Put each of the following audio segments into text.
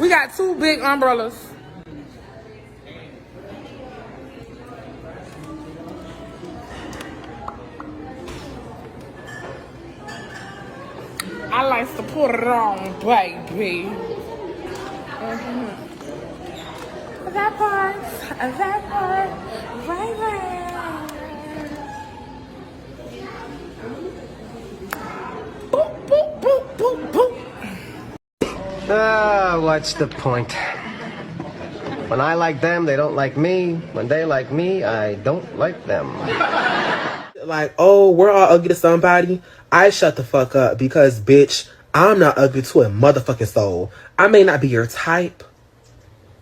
We got two big umbrellas. I like to put it on, baby. That part, right there. Boop, boop, boop, boop, boop. What's the point? When I like them, they don't like me. When they like me, I don't like them. Like, oh, we're all ugly to somebody. I shut the fuck up because, bitch, I'm not ugly to a motherfucking soul. I may not be your type,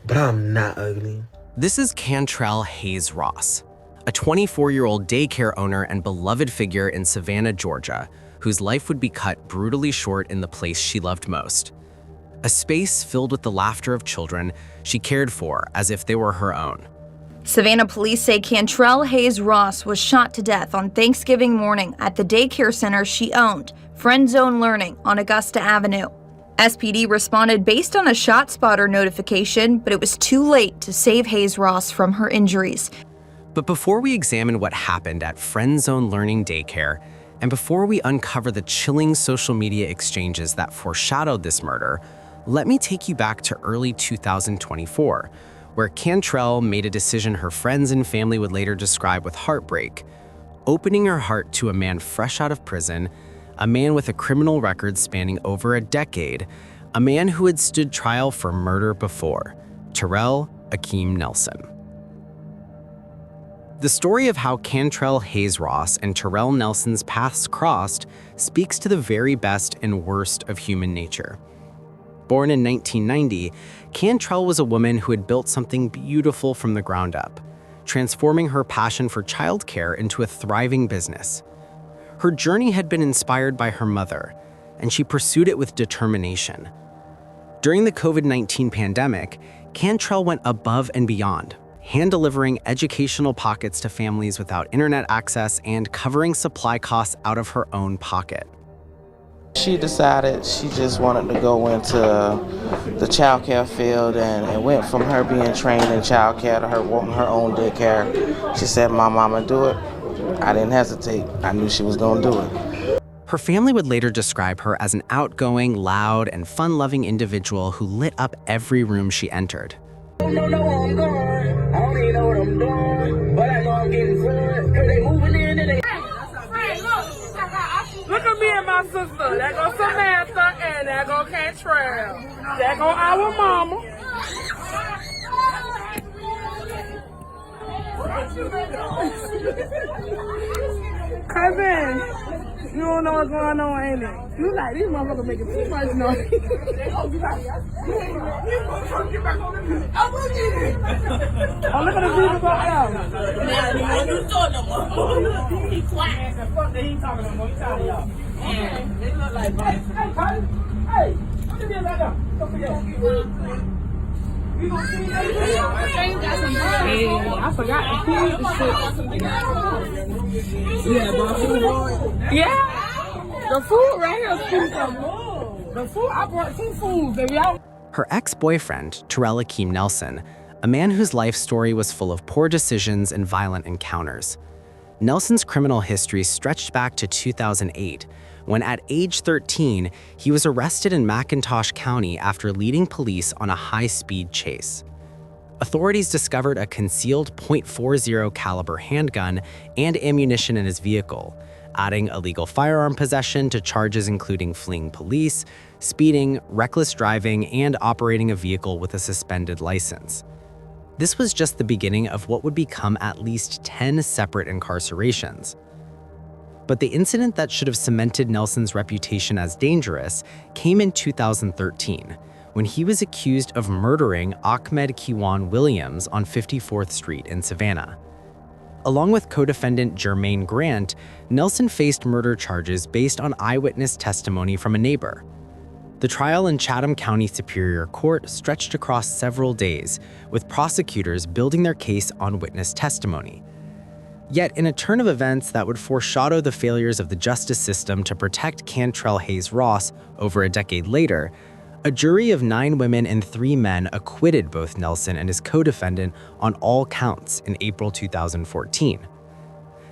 but I'm not ugly. This is Cantrell Hayes Ross, a 24-year-old daycare owner and beloved figure in Savannah, Georgia, whose life would be cut brutally short in the place she loved most. A space filled with the laughter of children she cared for as if they were her own. Savannah police say Cantrell Hayes Ross was shot to death on Thanksgiving morning at the daycare center she owned, Friend Zone Learning on Augusta Avenue. SPD responded based on a shot spotter notification, but it was too late to save Hayes Ross from her injuries. But before we examine what happened at Friend Zone Learning Daycare, and before we uncover the chilling social media exchanges that foreshadowed this murder, let me take you back to early 2024, where Cantrell made a decision her friends and family would later describe with heartbreak, opening her heart to a man fresh out of prison, a man with a criminal record spanning over a decade, a man who had stood trial for murder before, Terrell Akeem Nelson. The story of how Cantrell Hayes Ross and Terrell Nelson's paths crossed speaks to the very best and worst of human nature. Born in 1990, Cantrell was a woman who had built something beautiful from the ground up, transforming her passion for childcare into a thriving business. Her journey had been inspired by her mother, and she pursued it with determination. During the COVID-19 pandemic, Cantrell went above and beyond, hand-delivering educational pockets to families without internet access and covering supply costs out of her own pocket. She decided she just wanted to go into the childcare field and went from her being trained in childcare to her wanting her own daycare. She said, "My mama do it." I didn't hesitate. I knew she was going to do it. Her family would later describe her as an outgoing, loud, and fun-loving individual who lit up every room she entered. I don't know where I'm going. I don't even know what I'm doing, but I know I'm getting good because they moving in and they... Hey, look at me and my sister. There go Savannah and there go Cantrell. There go our mama. Cousin, you don't know what's going on, ain't it? You like, these motherfuckers making too much noise. Oh, look at the people go out. Now, you don't know more. He quiet. Fuck that, he ain't talking no more. He talking y'all. And they look like, hey, cousin, hey, what you doing right now? Don't forget. You gonna see that? Hey, I forgot to feed the shit. Yeah, bro. Yeah. The food right here is food from mom. The food, I brought two foods, baby. Her ex-boyfriend, Terrell Akeem Nelson, a man whose life story was full of poor decisions and violent encounters. Nelson's criminal history stretched back to 2008, when at age 13, he was arrested in McIntosh County after leading police on a high-speed chase. Authorities discovered a concealed .40 caliber handgun and ammunition in his vehicle, adding illegal firearm possession to charges including fleeing police, speeding, reckless driving, and operating a vehicle with a suspended license. This was just the beginning of what would become at least 10 separate incarcerations. But the incident that should have cemented Nelson's reputation as dangerous came in 2013, when he was accused of murdering Ahmed Kiwan Williams on 54th Street in Savannah. Along with co-defendant Jermaine Grant, Nelson faced murder charges based on eyewitness testimony from a neighbor. The trial in Chatham County Superior Court stretched across several days, with prosecutors building their case on witness testimony. Yet, in a turn of events that would foreshadow the failures of the justice system to protect Cantrell Hayes Ross over a decade later, A jury of 9 women and 3 men acquitted both Nelson and his co-defendant on all counts in April 2014.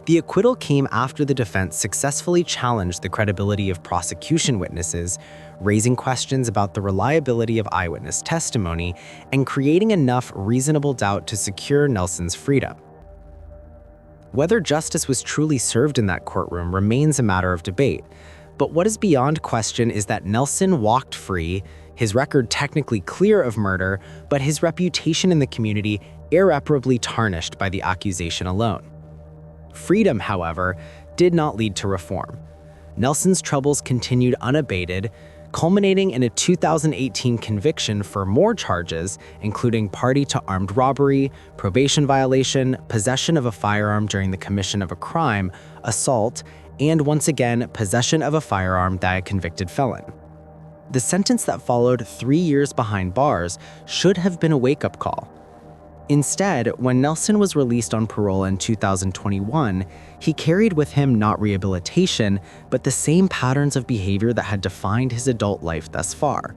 The acquittal came after the defense successfully challenged the credibility of prosecution witnesses, raising questions about the reliability of eyewitness testimony and creating enough reasonable doubt to secure Nelson's freedom. Whether justice was truly served in that courtroom remains a matter of debate, but what is beyond question is that Nelson walked free, his record technically clear of murder, but his reputation in the community irreparably tarnished by the accusation alone. Freedom, however, did not lead to reform. Nelson's troubles continued unabated, culminating in a 2018 conviction for more charges, including party to armed robbery, probation violation, possession of a firearm during the commission of a crime, assault, and once again, possession of a firearm by a convicted felon. The sentence that followed 3 years behind bars should have been a wake-up call. Instead, when Nelson was released on parole in 2021, he carried with him not rehabilitation, but the same patterns of behavior that had defined his adult life thus far.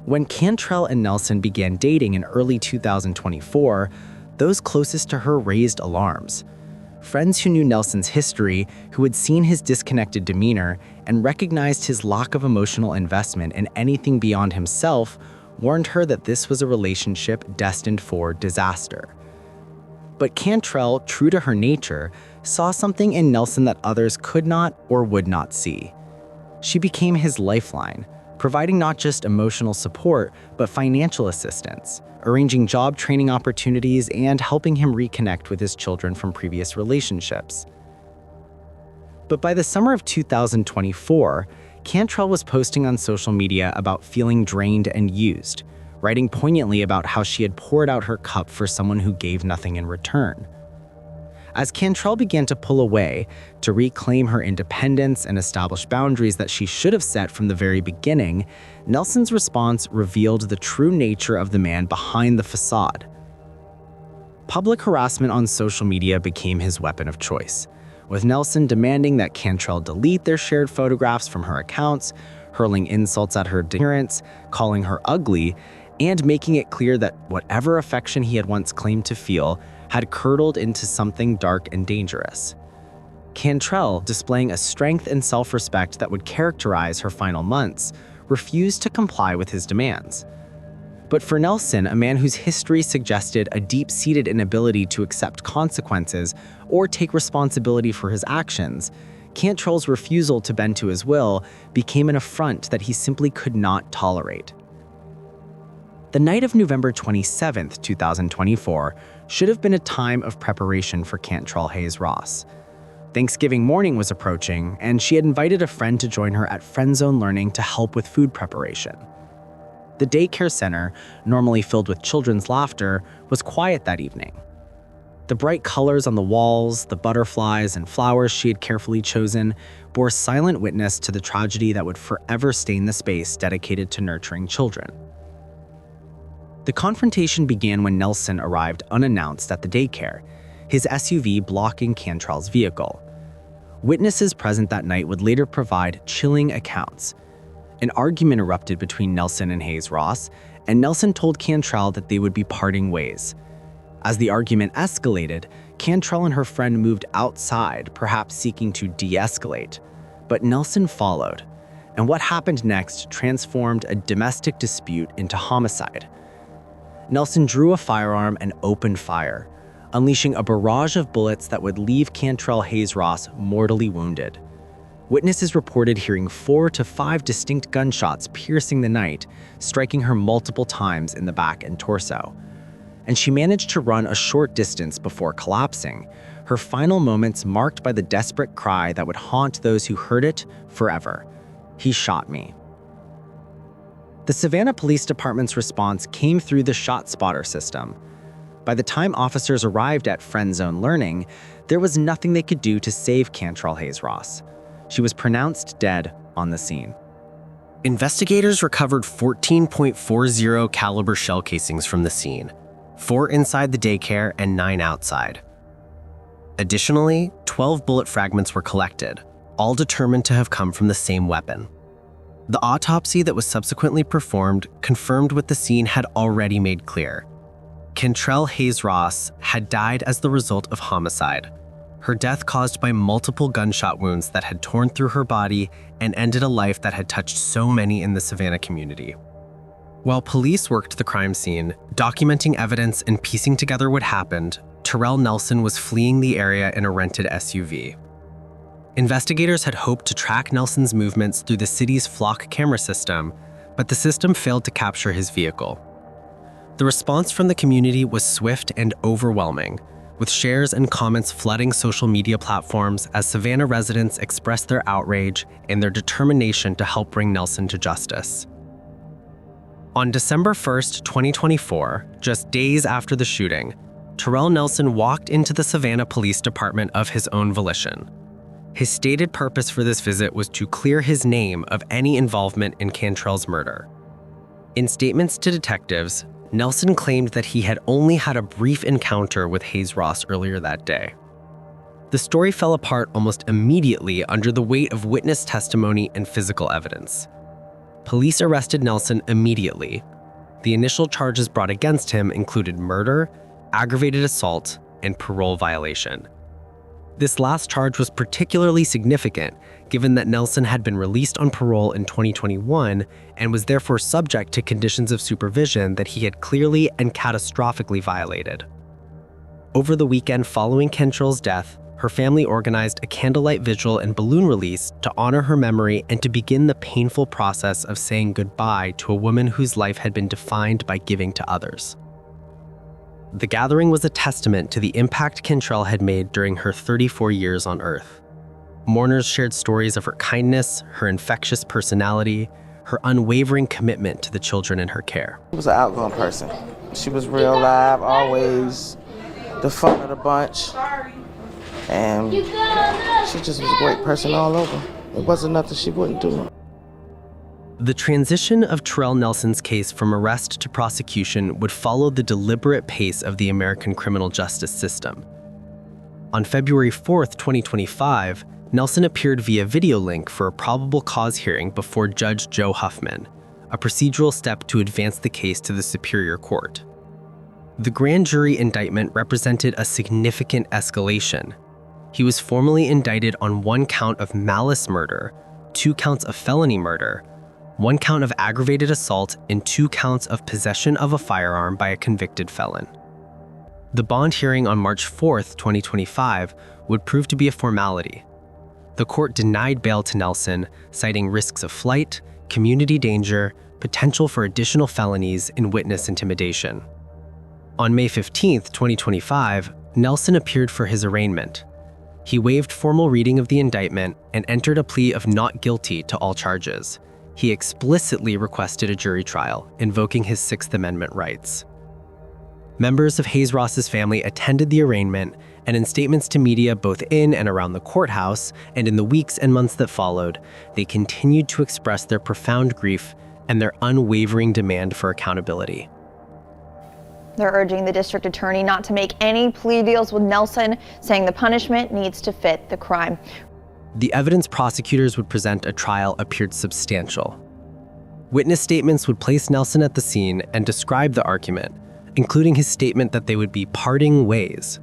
When Cantrell and Nelson began dating in early 2024, those closest to her raised alarms. Friends who knew Nelson's history, who had seen his disconnected demeanor, and recognized his lack of emotional investment in anything beyond himself, warned her that this was a relationship destined for disaster. But Cantrell, true to her nature, saw something in Nelson that others could not or would not see. She became his lifeline, providing not just emotional support, but financial assistance, arranging job training opportunities and helping him reconnect with his children from previous relationships. But by the summer of 2024, Cantrell was posting on social media about feeling drained and used, writing poignantly about how she had poured out her cup for someone who gave nothing in return. As Cantrell began to pull away, to reclaim her independence and establish boundaries that she should have set from the very beginning, Nelson's response revealed the true nature of the man behind the facade. Public harassment on social media became his weapon of choice, with Nelson demanding that Cantrell delete their shared photographs from her accounts, hurling insults at her appearance, calling her ugly, and making it clear that whatever affection he had once claimed to feel had curdled into something dark and dangerous. Cantrell, displaying a strength and self-respect that would characterize her final months, refused to comply with his demands. But for Nelson, a man whose history suggested a deep-seated inability to accept consequences or take responsibility for his actions, Cantrell's refusal to bend to his will became an affront that he simply could not tolerate. The night of November 27, 2024, should have been a time of preparation for Cantrell Hayes Ross. Thanksgiving morning was approaching, and she had invited a friend to join her at Friend Zone Learning to help with food preparation. The daycare center, normally filled with children's laughter, was quiet that evening. The bright colors on the walls, the butterflies and flowers she had carefully chosen, bore silent witness to the tragedy that would forever stain the space dedicated to nurturing children. The confrontation began when Nelson arrived unannounced at the daycare, his SUV blocking Cantrell's vehicle. Witnesses present that night would later provide chilling accounts. An argument erupted between Nelson and Hayes Ross, and Nelson told Cantrell that they would be parting ways. As the argument escalated, Cantrell and her friend moved outside, perhaps seeking to de-escalate. But Nelson followed, and what happened next transformed a domestic dispute into homicide. Nelson drew a firearm and opened fire, unleashing a barrage of bullets that would leave Cantrell Hayes Ross mortally wounded. Witnesses reported hearing 4 to 5 distinct gunshots piercing the night, striking her multiple times in the back and torso. And she managed to run a short distance before collapsing, her final moments marked by the desperate cry that would haunt those who heard it forever. "He shot me." The Savannah Police Department's response came through the ShotSpotter system. By the time officers arrived at Friend Zone Learning, there was nothing they could do to save Cantrell Hayes Ross. She was pronounced dead on the scene. Investigators recovered 14.40 caliber shell casings from the scene, 4 inside the daycare and 9 outside. Additionally, 12 bullet fragments were collected, all determined to have come from the same weapon. The autopsy that was subsequently performed confirmed what the scene had already made clear. Cantrell Hayes Ross had died as the result of homicide, her death caused by multiple gunshot wounds that had torn through her body and ended a life that had touched so many in the Savannah community. While police worked the crime scene, documenting evidence and piecing together what happened, Terrell Nelson was fleeing the area in a rented SUV. Investigators had hoped to track Nelson's movements through the city's flock camera system, but the system failed to capture his vehicle. The response from the community was swift and overwhelming, with shares and comments flooding social media platforms as Savannah residents expressed their outrage and their determination to help bring Nelson to justice. On December 1st, 2024, just days after the shooting, Terrell Nelson walked into the Savannah Police Department of his own volition. His stated purpose for this visit was to clear his name of any involvement in Cantrell's murder. In statements to detectives, Nelson claimed that he had only had a brief encounter with Hayes Ross earlier that day. The story fell apart almost immediately under the weight of witness testimony and physical evidence. Police arrested Nelson immediately. The initial charges brought against him included murder, aggravated assault, and parole violation. This last charge was particularly significant, given that Nelson had been released on parole in 2021 and was therefore subject to conditions of supervision that he had clearly and catastrophically violated. Over the weekend following Cantrell's death, her family organized a candlelight vigil and balloon release to honor her memory and to begin the painful process of saying goodbye to a woman whose life had been defined by giving to others. The gathering was a testament to the impact Cantrell had made during her 34 years on Earth. Mourners shared stories of her kindness, her infectious personality, her unwavering commitment to the children in her care. She was an outgoing person. She was real live, always the fun of the bunch. And she just was a great person all over. It wasn't nothing she wouldn't do. The transition of Terrell Nelson's case from arrest to prosecution would follow the deliberate pace of the American criminal justice system. On February 4th, 2025, Nelson appeared via video link for a probable cause hearing before Judge Joe Huffman, a procedural step to advance the case to the Superior Court. The grand jury indictment represented a significant escalation. He was formally indicted on 1 count of malice murder, 2 counts of felony murder, 1 count of aggravated assault, and 2 counts of possession of a firearm by a convicted felon. The bond hearing on March 4th, 2025, would prove to be a formality. The court denied bail to Nelson, citing risks of flight, community danger, potential for additional felonies, and witness intimidation. On May 15th, 2025, Nelson appeared for his arraignment. He waived formal reading of the indictment and entered a plea of not guilty to all charges. He explicitly requested a jury trial, invoking his Sixth Amendment rights. Members of Hayes Ross's family attended the arraignment, and in statements to media both in and around the courthouse, and in the weeks and months that followed, they continued to express their profound grief and their unwavering demand for accountability. They're urging the district attorney not to make any plea deals with Nelson, saying the punishment needs to fit the crime. The evidence prosecutors would present at trial appeared substantial. Witness statements would place Nelson at the scene and describe the argument, including his statement that they would be parting ways.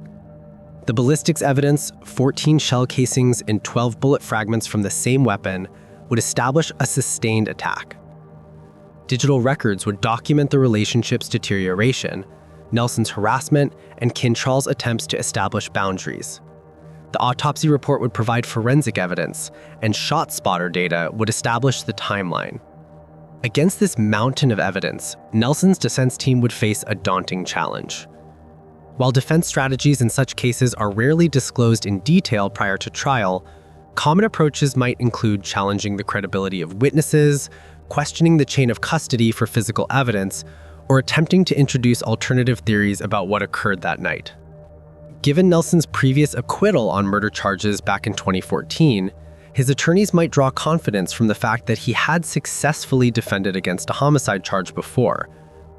The ballistics evidence, 14 shell casings and 12 bullet fragments from the same weapon, would establish a sustained attack. Digital records would document the relationship's deterioration, Nelson's harassment, and Cantrell's attempts to establish boundaries. The autopsy report would provide forensic evidence, and shot spotter data would establish the timeline. Against this mountain of evidence, Nelson's defense team would face a daunting challenge. While defense strategies in such cases are rarely disclosed in detail prior to trial, common approaches might include challenging the credibility of witnesses, questioning the chain of custody for physical evidence, or attempting to introduce alternative theories about what occurred that night. Given Nelson's previous acquittal on murder charges back in 2014, his attorneys might draw confidence from the fact that he had successfully defended against a homicide charge before,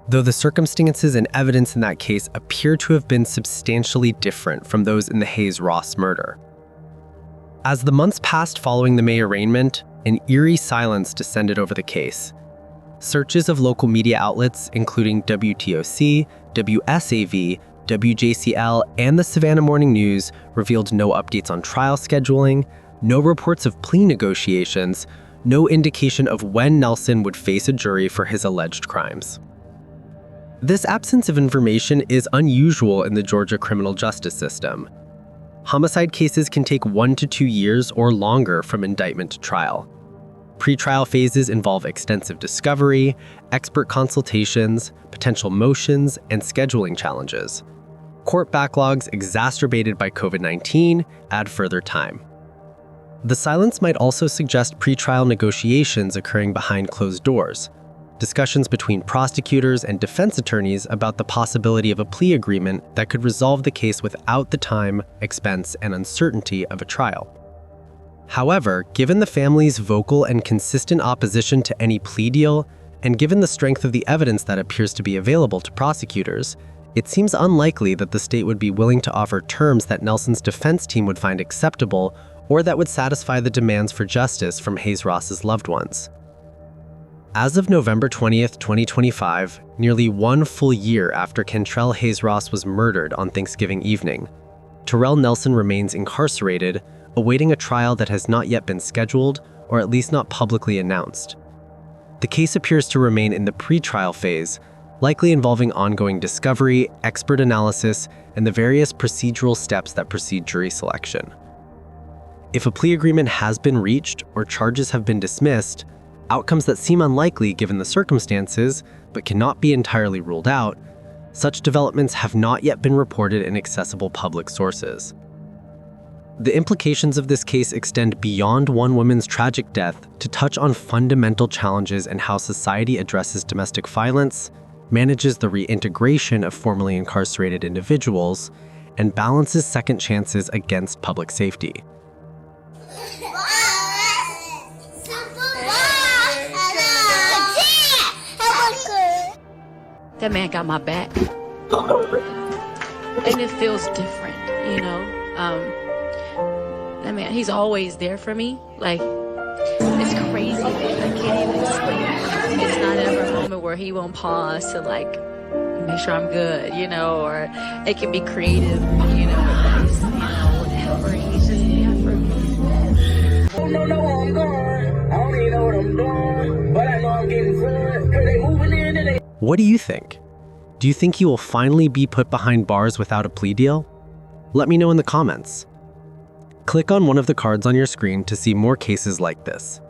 though the circumstances and evidence in that case appear to have been substantially different from those in the Hayes Ross murder. As the months passed following the May arraignment, An eerie silence descended over the case. Searches of local media outlets, including WTOC, WSAV, WJCL, and the Savannah Morning News, revealed no updates on trial scheduling, no reports of plea negotiations, no indication of when Nelson would face a jury for his alleged crimes. This absence of information is unusual in the Georgia criminal justice system. Homicide cases can take 1 to 2 years or longer from indictment to trial. Pre-trial phases involve extensive discovery, expert consultations, potential motions, and scheduling challenges. Court backlogs exacerbated by COVID-19 add further time. The silence might also suggest pre-trial negotiations occurring behind closed doors, discussions between prosecutors and defense attorneys about the possibility of a plea agreement that could resolve the case without the time, expense, and uncertainty of a trial. However, given the family's vocal and consistent opposition to any plea deal, and given the strength of the evidence that appears to be available to prosecutors, it seems unlikely that the state would be willing to offer terms that Nelson's defense team would find acceptable or that would satisfy the demands for justice from Hayes Ross's loved ones. As of November 20th, 2025, nearly 1 full year after Cantrell Hayes Ross was murdered on Thanksgiving evening, Terrell Nelson remains incarcerated, awaiting a trial that has not yet been scheduled, or at least not publicly announced. The case appears to remain in the pre-trial phase, likely involving ongoing discovery, expert analysis, and the various procedural steps that precede jury selection. If a plea agreement has been reached or charges have been dismissed, outcomes that seem unlikely given the circumstances, but cannot be entirely ruled out, such developments have not yet been reported in accessible public sources. The implications of this case extend beyond one woman's tragic death to touch on fundamental challenges in how society addresses domestic violence, manages the reintegration of formerly incarcerated individuals, and balances second chances against public safety. That man got my back. And it feels different, you know? That man, he's always there for me. Like, it's crazy, man. I can't even explain it. It's not ever a moment where he won't pause to, like, make sure I'm good, you know? Or it can be creative, you know, advice, you know, whatever. He's just there for me. I don't know where I'm going. I don't even know what I'm doing. But I know I'm getting flooded. Cause they moving in and they... What do you think? Do you think he will finally be put behind bars without a plea deal? Let me know in the comments. Click on one of the cards on your screen to see more cases like this.